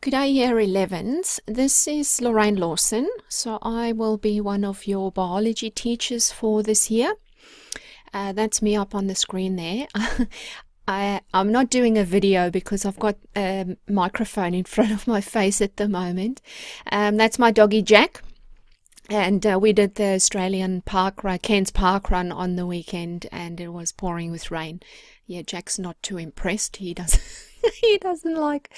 Good day, Year 11s. This is Lorraine Lawson. So I will be one of your biology teachers for this year. That's me up on the screen there. I'm not doing a video because I've got a microphone in front of my face at the moment. That's my doggy Jack. And we did the Australian park run, Cairns Park run on the weekend, and it was pouring with rain. Yeah, Jack's not too impressed. He doesn't he doesn't like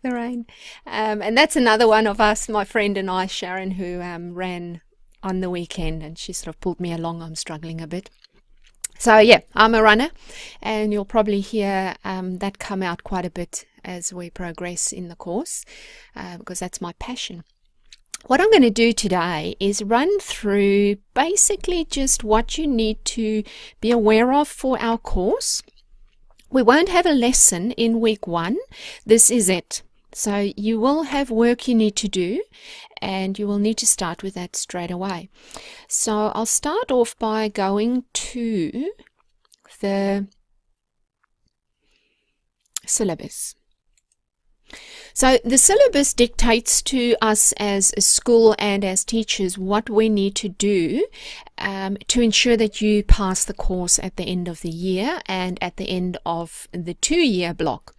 the rain. And that's another one of us, my friend and I, Sharon, who ran on the weekend, and she sort of pulled me along. I'm struggling a bit. So yeah, I'm a runner, and you'll probably hear that come out quite a bit as we progress in the course, because that's my passion. What I'm going to do today is run through basically just what you need to be aware of for our course. We won't have a lesson in week 1. This is it. So you will have work you need to do, and you will need to start with that straight away. So I'll start off by going to the syllabus. So the syllabus dictates to us as a school and as teachers what we need to do to ensure that you pass the course at the end of the year and at the end of the 2-year block.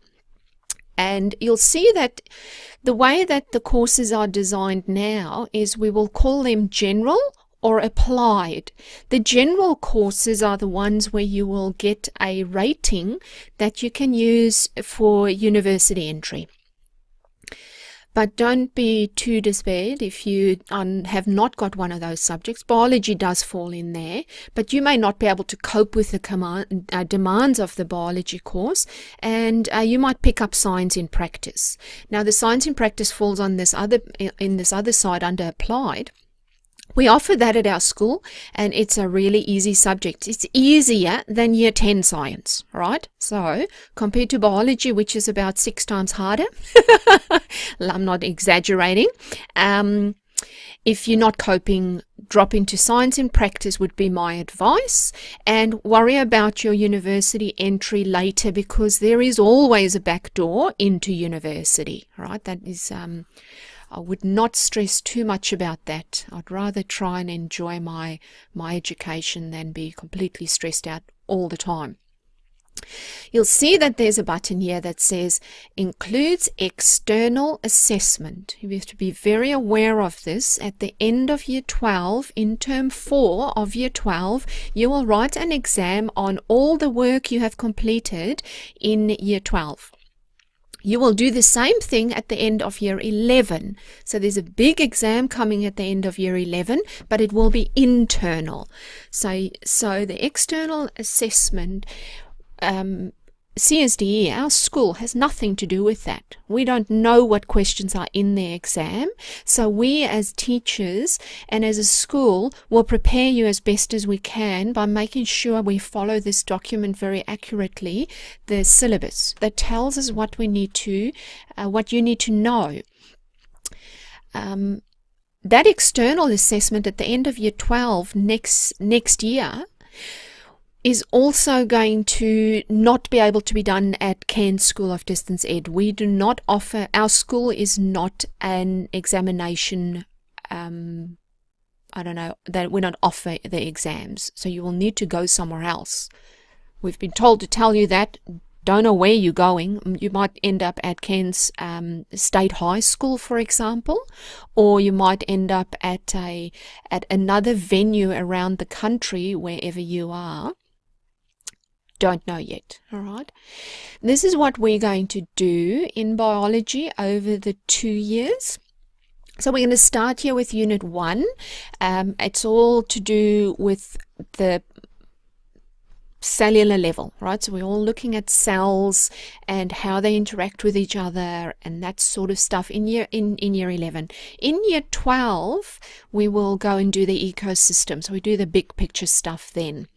And you'll see that the way that the courses are designed now is we will call them general or applied. The general courses are the ones where you will get a rating that you can use for university entry. But don't be too despaired if you have not got one of those subjects. Biology does fall in there, but you may not be able to cope with the demands of the biology course, and you might pick up science in practice. Now, the science in practice falls on this other side under applied. We offer that at our school, and it's a really easy subject. It's easier than Year 10 science, right? So, compared to biology, which is about 6 times harder, I'm not exaggerating. If you're not coping, drop into science in practice would be my advice, and worry about your university entry later, because there is always a back door into university, right? That is... I would not stress too much about that. I'd rather try and enjoy my education than be completely stressed out all the time. You'll see that there's a button here that says includes external assessment. You have to be very aware of this. At the end of Year 12, in Term 4 of Year 12, you will write an exam on all the work you have completed in Year 12. You will do the same thing at the end of Year 11. So there's a big exam coming at the end of Year 11, but it will be internal. So the external assessment, CSDE, our school, has nothing to do with that. We don't know what questions are in the exam. So we as teachers and as a school will prepare you as best as we can by making sure we follow this document very accurately, the syllabus that tells us what we need to, what you need to know. That external assessment at the end of Year 12 next year is also going to not be able to be done at Cairns School of Distance Ed. We do not offer, our school is not an examination, that we don't offer the exams. So you will need to go somewhere else. We've been told to tell you that. Don't know where you're going. You might end up at Cairns State High School, for example, or you might end up at another venue around the country, wherever you are. Don't know yet. All right. This is what we're going to do in biology over the 2 years. So we're going to start here with Unit 1. It's all to do with the cellular level, right? So we're all looking at cells and how they interact with each other and that sort of stuff in Year 11. In Year 12, we will go and do the ecosystem. So we do the big picture stuff then.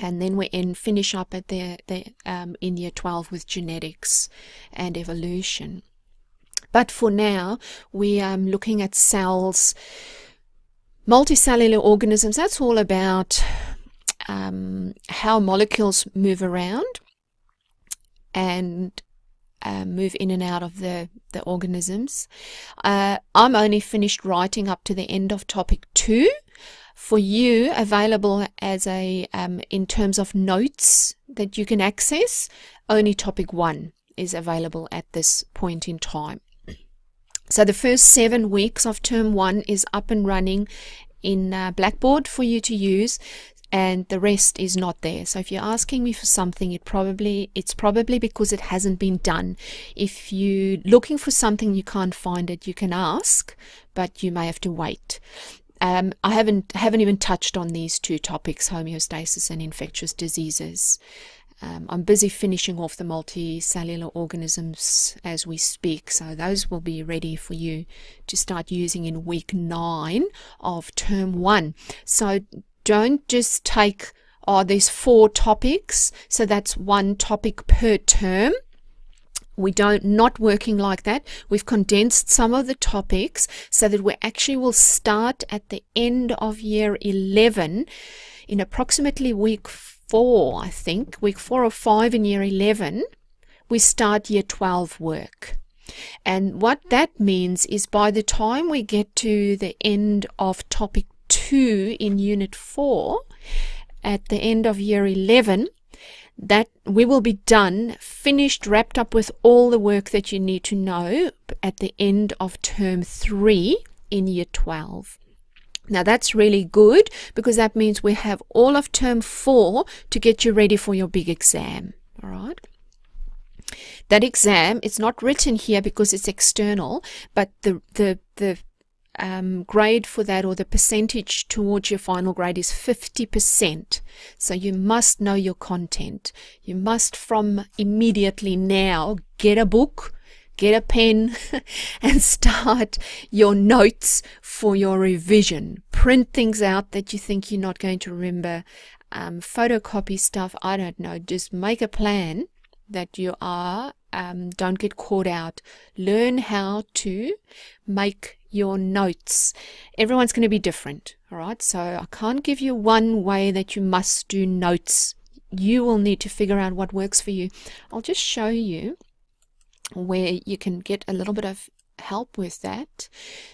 And then we finish up at in Year 12 with genetics and evolution. But for now, we are looking at cells, multicellular organisms. That's all about how molecules move around and move in and out of the organisms. I'm only finished writing up to the end of topic 2. For you, available as a in terms of notes that you can access, only topic 1 is available at this point in time. So the first 7 weeks of term 1 is up and running in Blackboard for you to use, and the rest is not there. So if you're asking me for something, it's probably because it hasn't been done. If you're looking for something you can't find it, you can ask, but you may have to wait. I haven't even touched on these 2 topics, homeostasis and infectious diseases. I'm busy finishing off the multicellular organisms as we speak, so those will be ready for you to start using in week 9 of term 1. So don't just take, there's 4 topics, so that's 1 topic per term. We not working like that. We've condensed some of the topics so that we actually will start at the end of year 11 in approximately week 4, I think, week 4 or 5 in year 11, we start year 12 work. And what that means is by the time we get to the end of topic 2 in unit 4, at the end of year 11, that we will be done, finished, wrapped up with all the work that you need to know at the end of term 3 in year 12. Now that's really good because that means we have all of term 4 to get you ready for your big exam. All right. That exam, it's not written here because it's external, but the grade for that, or the percentage towards your final grade, is 50%. So you must know your content. You must from immediately now get a book, get a pen and start your notes for your revision. Print things out that you think you're not going to remember. Photocopy stuff, I don't know. Just make a plan that you are, don't get caught out. Learn how to make your notes. Everyone's going to be different, all right? So I can't give you one way that you must do notes. You will need to figure out what works for you. I'll just show you where you can get a little bit of help with that.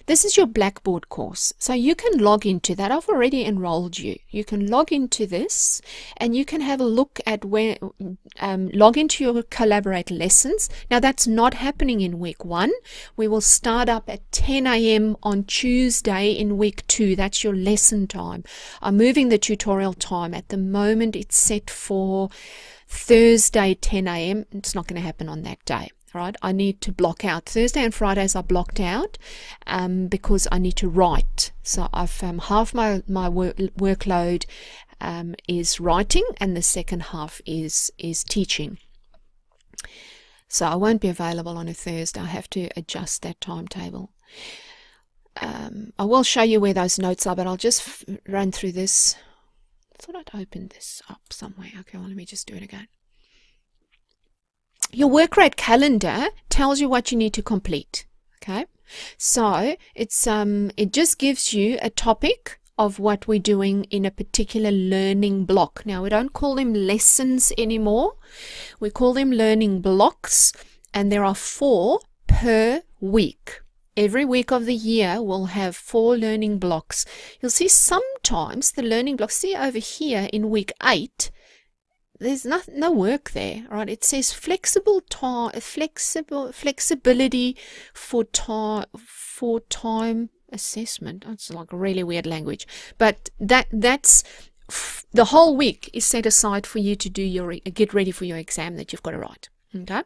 This is your Blackboard course, so you can log into that. I've already enrolled you. You can log into this and you can have a look at where log into your Collaborate lessons. Now that's not happening in week 1. We will start up at 10 a.m. on Tuesday in week 2. That's your lesson time. I'm moving the tutorial time. At the moment it's set for Thursday 10 a.m. It's not going to happen on that day. Right, I need to block out Thursday and Fridays are blocked out because I need to write. So I've half my workload is writing and the second half is teaching. So I won't be available on a Thursday. I have to adjust that timetable. I will show you where those notes are, but I'll just run through this. I thought I'd opened this up somewhere. Okay, well, let me just do it again. Your work rate calendar tells you what you need to complete. Okay, so it's it just gives you a topic of what we're doing in a particular learning block. Now we don't call them lessons anymore. We call them learning blocks, and there are 4 per week. Every week of the year we'll have 4 learning blocks. You'll see sometimes the learning blocks, see over here in week 8, there's no work there, right? It says flexibility for time assessment. That's like a really weird language, but that's the whole week is set aside for you to do get ready for your exam that you've got to write. Okay,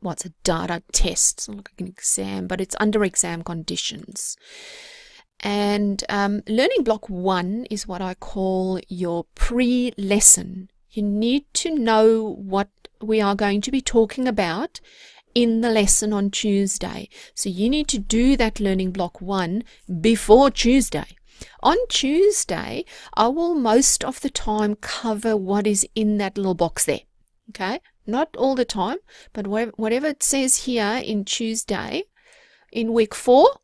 what's a data test? It's not like an exam, but it's under exam conditions. And learning block 1 is what I call your pre-lesson. You need to know what we are going to be talking about in the lesson on Tuesday. So you need to do that learning block 1 before Tuesday. On Tuesday, I will most of the time cover what is in that little box there. Okay? Not all the time, but whatever it says here in Tuesday, in week 4,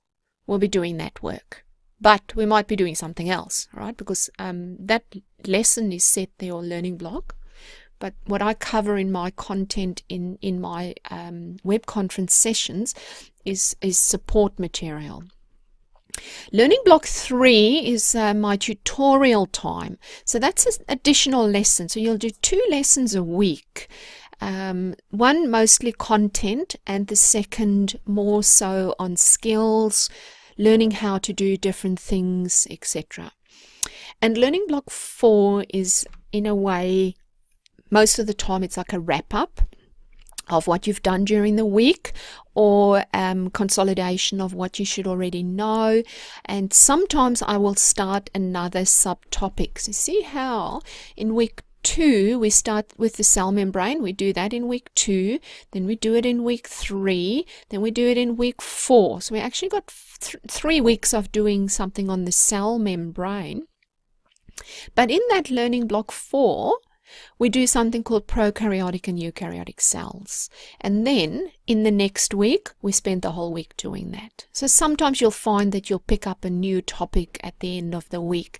we'll be doing that work. But we might be doing something else, right? Because that lesson is set there, or learning block. but what I cover in my content in my web conference sessions is support material. Learning block 3 is my tutorial time. So that's an additional lesson. So you'll do 2 lessons a week. One mostly content, and the second more so on skills, learning how to do different things, etc. And learning block 4 is, in a way, most of the time it's like a wrap-up of what you've done during the week, or consolidation of what you should already know. And sometimes I will start another subtopic. So see how in week 2 we start with the cell membrane. We do that in week 2, then we do it in week 3, then we do it in week 4. So we actually got 3 weeks of doing something on the cell membrane. But in that learning block 4, we do something called prokaryotic and eukaryotic cells. And then in the next week, we spend the whole week doing that. So sometimes you'll find that you'll pick up a new topic at the end of the week.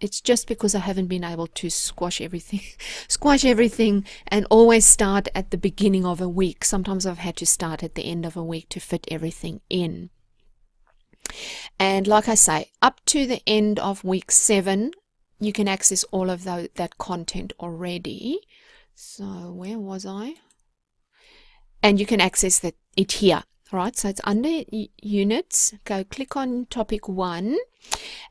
It's just because I haven't been able to squash everything and always start at the beginning of a week. Sometimes I've had to start at the end of a week to fit everything in. And like I say, up to the end of week 7, you can access all of that content already. So where was I? And you can access it here, right? So it's under units. Go click on topic 1.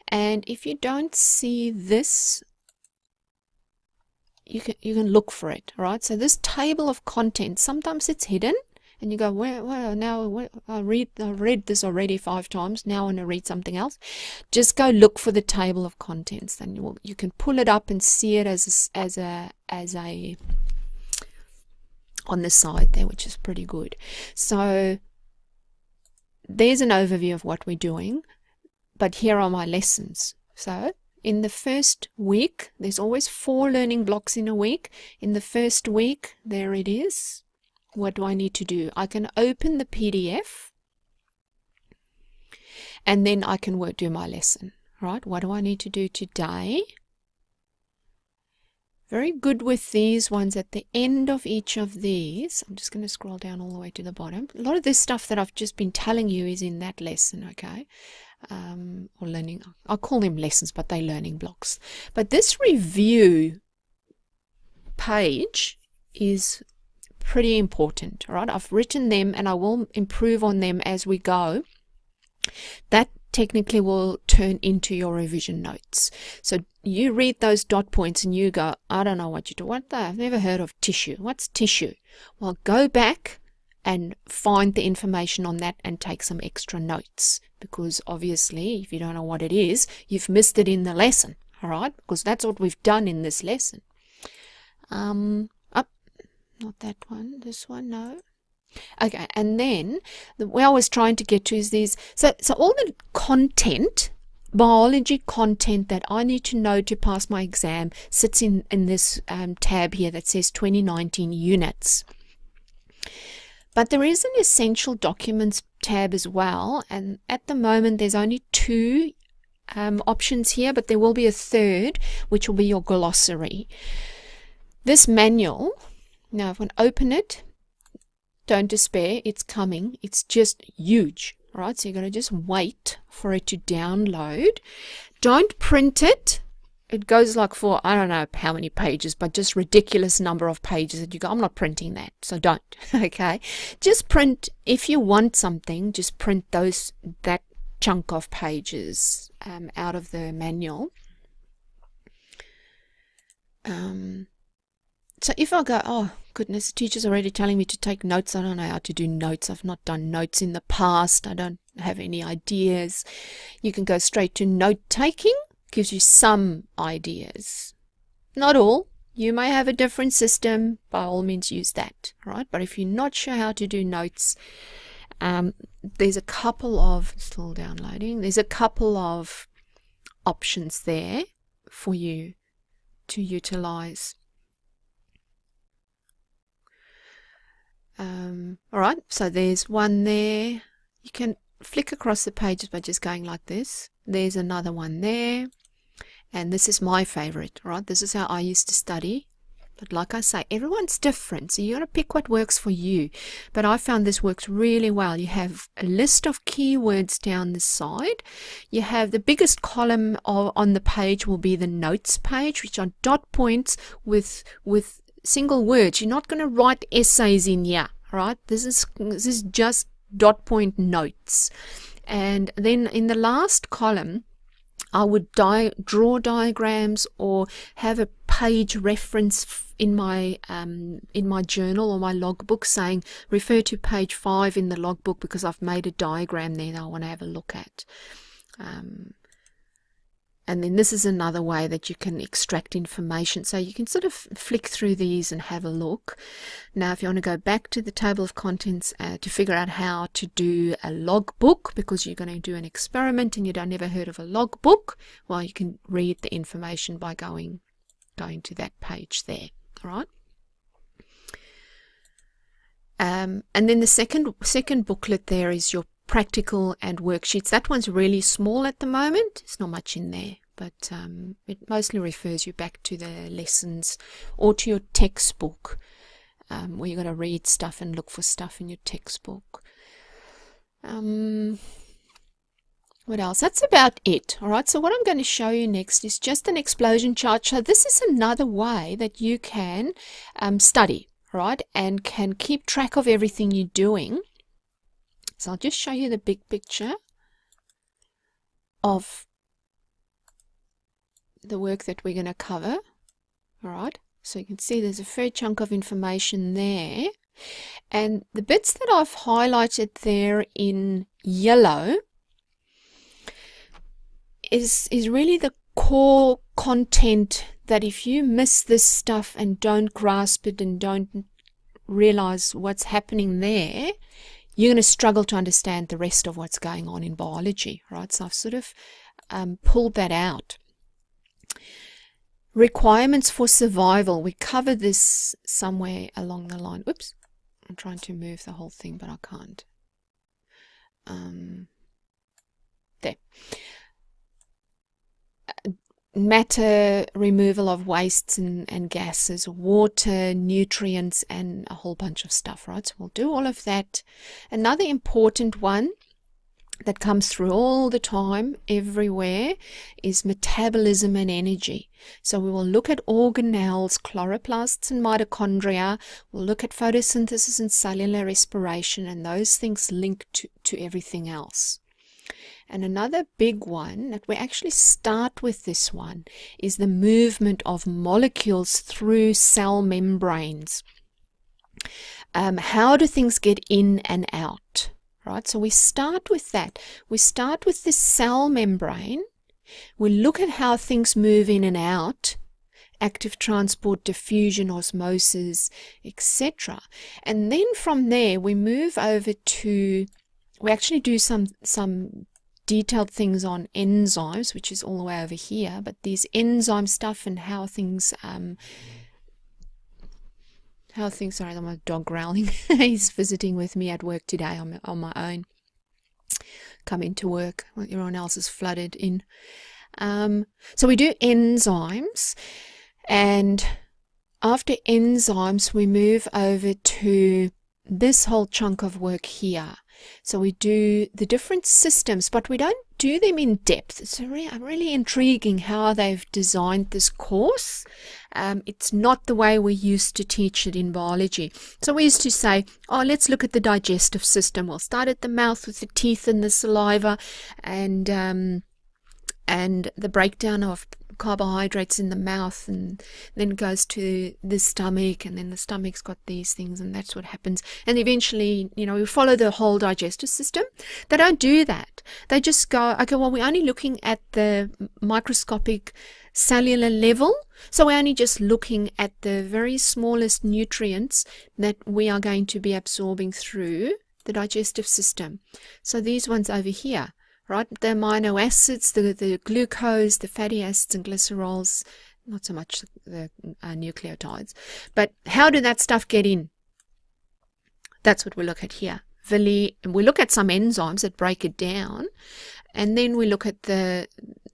And if you don't see this, you can look for it, right? So this table of content, sometimes it's hidden. And you go, well, now I read this already 5 times. Now I want to read something else. Just go look for the table of contents. Then you can pull it up and see it as a on the side there, which is pretty good. So there's an overview of what we're doing. But here are my lessons. So in the first week, there's always 4 learning blocks in a week. In the first week, there it is. What do I need to do? I can open the PDF and then I can do my lesson, right? What do I need to do today? Very good with these ones at the end of each of these. I'm just going to scroll down all the way to the bottom. A lot of this stuff that I've just been telling you is in that lesson, okay? Or learning. I'll call them lessons, but they're learning blocks. But this review page is pretty important, all right? I've written them and I will improve on them as we go. That technically will turn into your revision notes. So you read those dot points and you go, I don't know what you do. I've never heard of tissue. What's tissue? Well, go back and find the information on that and take some extra notes, because obviously if you don't know what it is, you've missed it in the lesson, all right? Because that's what we've done in this lesson. Not that one, this one, no. Okay, and then where I was trying to get to is these. So all the content, biology content that I need to know to pass my exam sits in this tab here that says 2019 units. But there is an essential documents tab as well, and at the moment there's only 2 options here, but there will be a third, which will be your glossary. This manual, now if I open it, don't despair, it's coming. It's just huge, right? So you're going to just wait for it to download. Don't print it. It goes like for, I don't know how many pages, but just ridiculous number of pages that you go, I'm not printing that. So don't, okay? Just print, if you want something, just print that chunk of pages out of the manual. So if I go, oh goodness, the teacher's already telling me to take notes. I don't know how to do notes. I've not done notes in the past. I don't have any ideas. You can go straight to note taking. Gives you some ideas. Not all. You may have a different system. By all means use that, right? But if you're not sure how to do notes, there's a couple of, still downloading, there's a couple of options there for you to utilize. All right, so there's one there. You can flick across the pages by just going like this. There's another one there, and this is my favorite, right? This is how I used to study. But like I say, everyone's different, so you got to pick what works for you. But I found this works really well. You have a list of keywords down the side. You have the biggest column on the page will be the notes page, which are dot points with single words. You're not going to write essays in here, right? This is just dot point notes. And then in the last column, I would draw diagrams or have a page reference in my journal or my logbook saying refer to page 5 in the logbook because I've made a diagram there that I want to have a look at. And then this is another way that you can extract information. So you can sort of flick through these and have a look. Now, if you want to go back to the table of contents to figure out how to do a logbook, because you're going to do an experiment and you don't never heard of a logbook, well, you can read the information by going to that page there. All right. And then the second booklet there is your practical and worksheets. That one's really small at the moment. There's not much in there, but it mostly refers you back to the lessons or to your textbook, where you're going to read stuff and look for stuff in your textbook. What else? That's about it. All right. So what I'm going to show you next is just an explosion chart. So this is another way that you can study, right, and can keep track of everything you're doing. So I'll just show you the big picture of the work that we're going to cover. All right. So you can see there's a fair chunk of information there. And the bits that I've highlighted there in yellow is really the core content that if you miss this stuff and don't grasp it and don't realize what's happening there, you're going to struggle to understand the rest of what's going on in biology, right? So I've sort of pulled that out. Requirements for survival. We covered this somewhere along the line. Oops, I'm trying to move the whole thing, but I can't. There. Matter removal of wastes and gases, water, nutrients, and a whole bunch of stuff, right? So we'll do all of that. Another important one that comes through all the time, everywhere, is metabolism and energy. So we will look at organelles, chloroplasts and mitochondria. We'll look at photosynthesis and cellular respiration, and those things link to everything else. And another big one that we actually start with this one is the movement of molecules through cell membranes. How do things get in and out? Right? So we start with that. We start with the cell membrane. We look at how things move in and out, active transport, diffusion, osmosis, etc. And then from there we move over to, we actually do some detailed things on enzymes, which is all the way over here, but these enzyme stuff and how things sorry, I'm a dog growling. He's visiting with me at work today on my own. Come into work when everyone else is flooded in. So we do enzymes, and after enzymes we move over to this whole chunk of work here. So we do the different systems, but we don't do them in depth. It's really intriguing how they've designed this course. It's not the way we used to teach it in biology. So we used to say, oh, let's look at the digestive system. We'll start at the mouth with the teeth and the saliva and the breakdown of carbohydrates in the mouth, and then it goes to the stomach, and then the stomach's got these things, and that's what happens. And eventually, we follow the whole digestive system. They don't do that. They just go, okay, well, we're only looking at the microscopic cellular level, so we're only just looking at the very smallest nutrients that we are going to be absorbing through the digestive system. So these ones over here, right? The amino acids, the glucose, the fatty acids and glycerols, not so much the nucleotides. But how did that stuff get in? That's what we look at here. We look at some enzymes that break it down, and then we look at the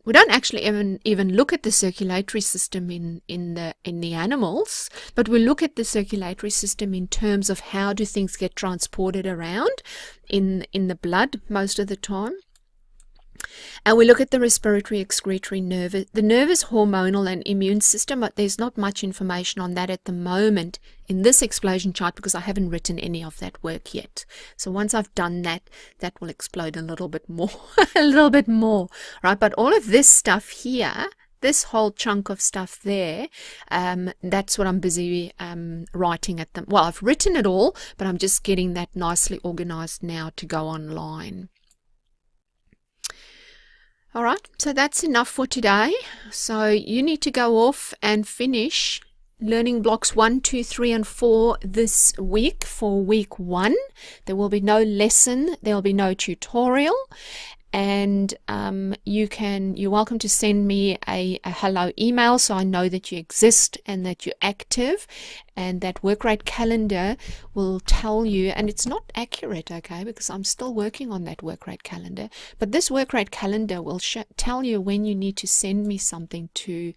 We don't actually even look at the circulatory system in the animals, but we look at the circulatory system in terms of how do things get transported around in the blood most of the time. And we look at the respiratory, excretory, nervous, the nervous, hormonal and immune system, but there's not much information on that at the moment in this explosion chart because I haven't written any of that work yet. So once I've done that, that will explode a little bit more, a little bit more, right? But all of this stuff here, this whole chunk of stuff there, that's what I'm busy writing at them. Well, I've written it all, but I'm just getting that nicely organized now to go online. All right, so that's enough for today. So you need to go off and finish learning blocks 1, 2, 3, and 4 this week for week 1. There will be no lesson, there will be no tutorial, and you're welcome to send me a hello email so I know that you exist and that you're active, and that work rate calendar will tell you, and it's not accurate, okay, because I'm still working on that work rate calendar, but this work rate calendar will tell you when you need to send me something to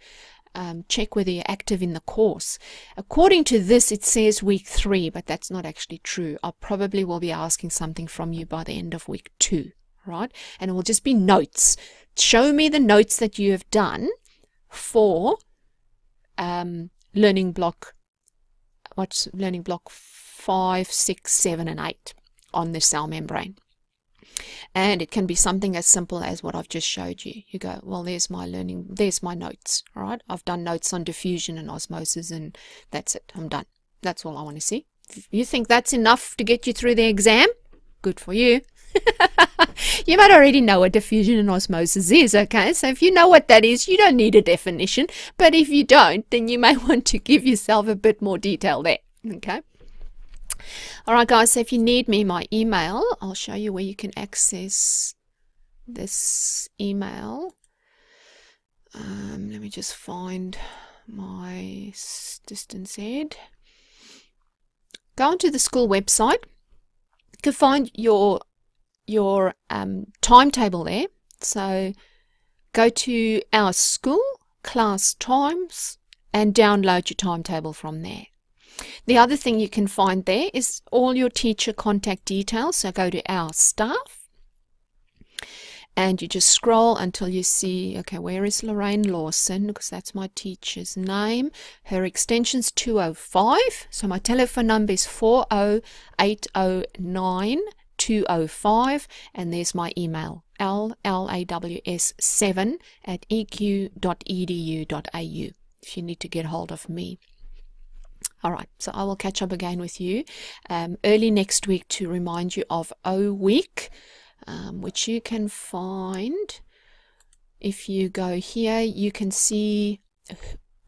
check whether you're active in the course. According to this, it says week 3, but that's not actually true. I probably will be asking something from you by the end of week 2. Right? And it will just be notes. Show me the notes that you have done for learning block 5, 6, 7, and 8 on the cell membrane. And it can be something as simple as what I've just showed you. You go, well, there's my notes. All right, I've done notes on diffusion and osmosis, and that's it. I'm done. That's all I want to see. If you think that's enough to get you through the exam, good for you. You might already know what diffusion and osmosis is, okay? So if you know what that is, you don't need a definition. But if you don't, then you may want to give yourself a bit more detail there, okay? All right, guys, so if you need me, my email, I'll show you where you can access this email. Let me just find my distance head. Go onto the school website. You can find your timetable there. So go to our school class times and download your timetable from there. The other thing you can find there is all your teacher contact details. So go to our staff and you just scroll until you see, okay, where is Lorraine Lawson? Because that's my teacher's name. Her extension's 205. So my telephone number is 40809 205, and there's my email, llaws7@eq.edu.au, if you need to get hold of me. All right, so I will catch up again with you early next week to remind you of O Week, which you can find. If you go here, you can see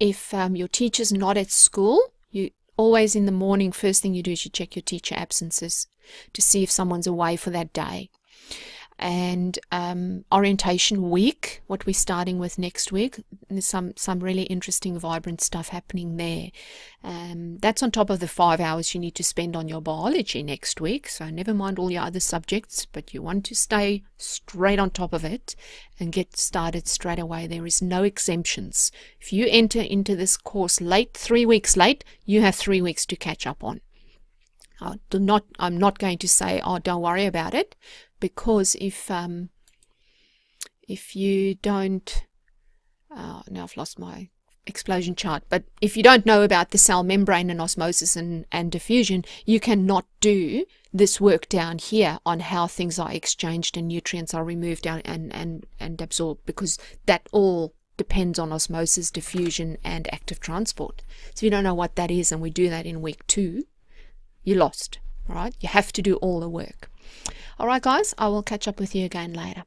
if your teacher's not at school. You always in the morning, first thing you do is you check your teacher absences to see if someone's away for that day. And orientation week, what we're starting with next week, there's some really interesting, vibrant stuff happening there. That's on top of the 5 hours you need to spend on your biology next week. So never mind all your other subjects, but you want to stay straight on top of it and get started straight away. There is no exemptions. If you enter into this course late, 3 weeks late, you have 3 weeks to catch up on. I'm not going to say, oh, don't worry about it, because if you don't, now I've lost my explosion chart, but if you don't know about the cell membrane and osmosis and diffusion, you cannot do this work down here on how things are exchanged and nutrients are removed and absorbed, because that all depends on osmosis, diffusion, and active transport. So if you don't know what that is, and we do that in week 2, you're lost, all right? You have to do all the work. All right, guys, I will catch up with you again later.